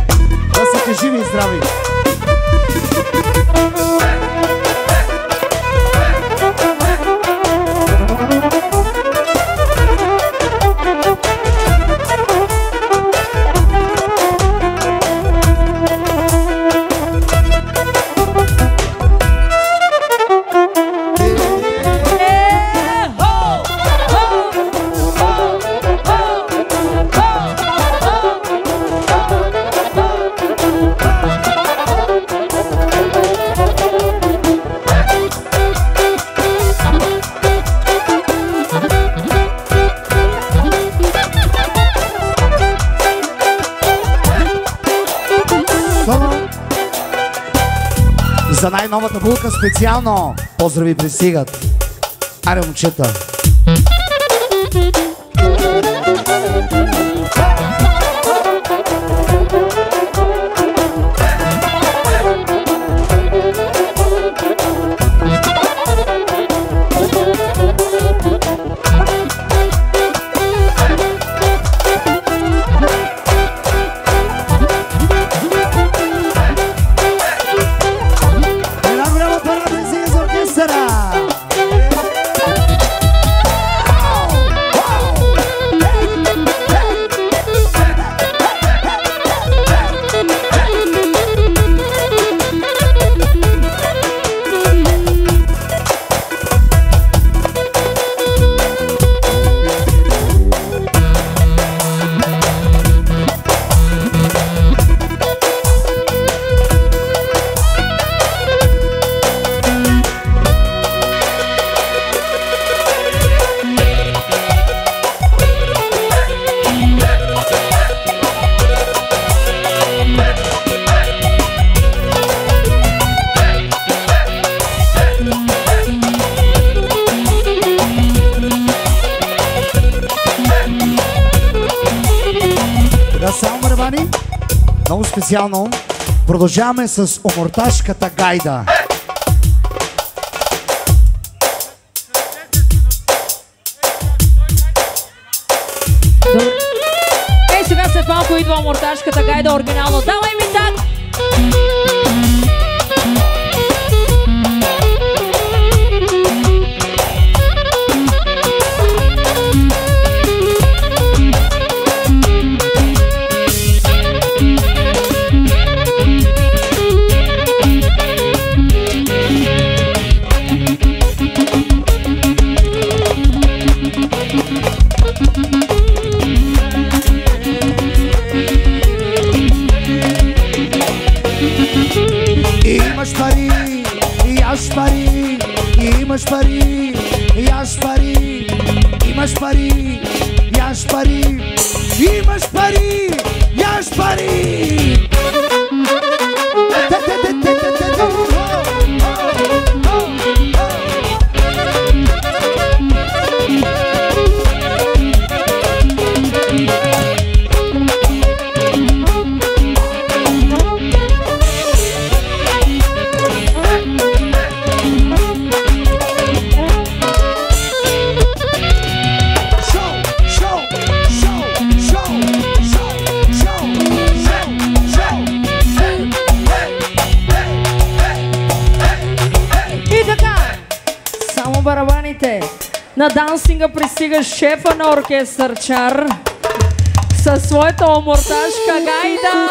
да са те живи и здрави! За най-новата булка специално поздрави пристигат. Аре, момчета! Много специално продължаваме с оморташката гайда. малко идва омуртажката гайда оригинално. Давай ми так! Имаш пари, яш пари, имаш пари, яш пари, имаш пари, яш пари, имаш пари, яш пари. Барабаните. На дансинга пристига шефа на оркестър Чар със своята омуртажка гайда.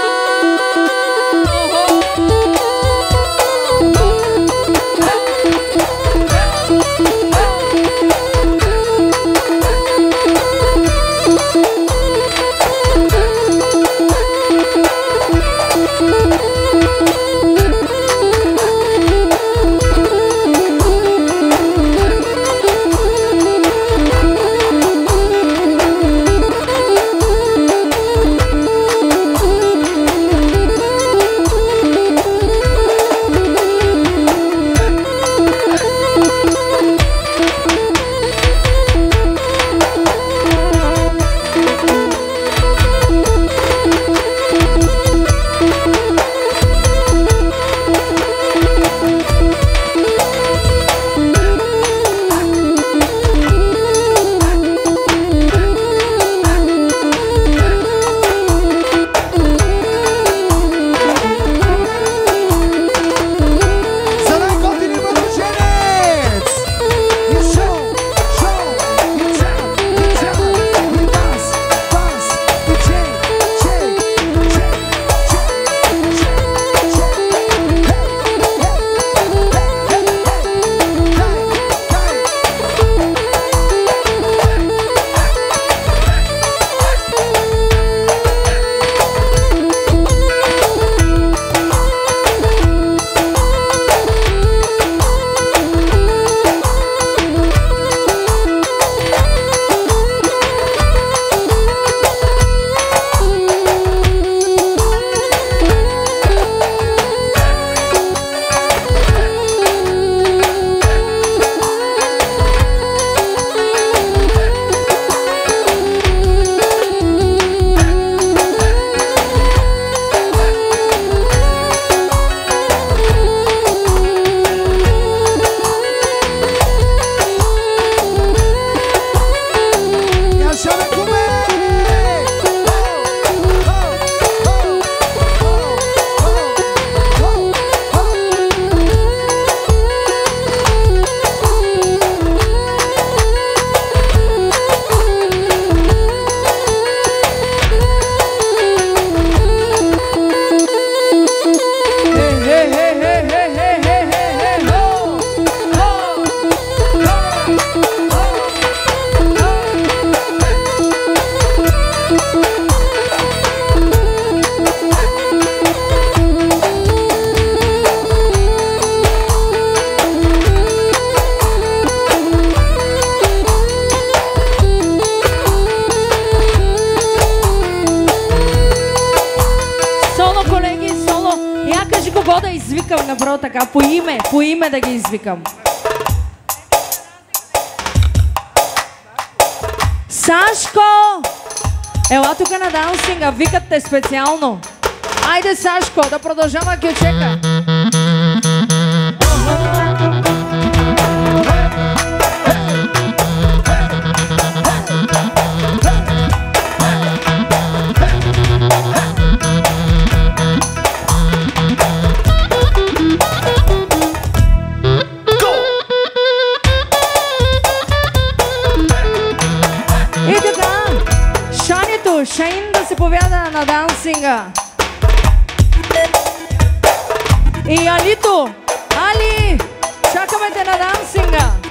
Направо така, по име да ги извикам. Сашко! Ела тук на дансинга, викат те специално. Айде, Сашко, да продължава кючека. Шаин да се повяда на дансинга. И Алито, Али, чакаме те на дансинга.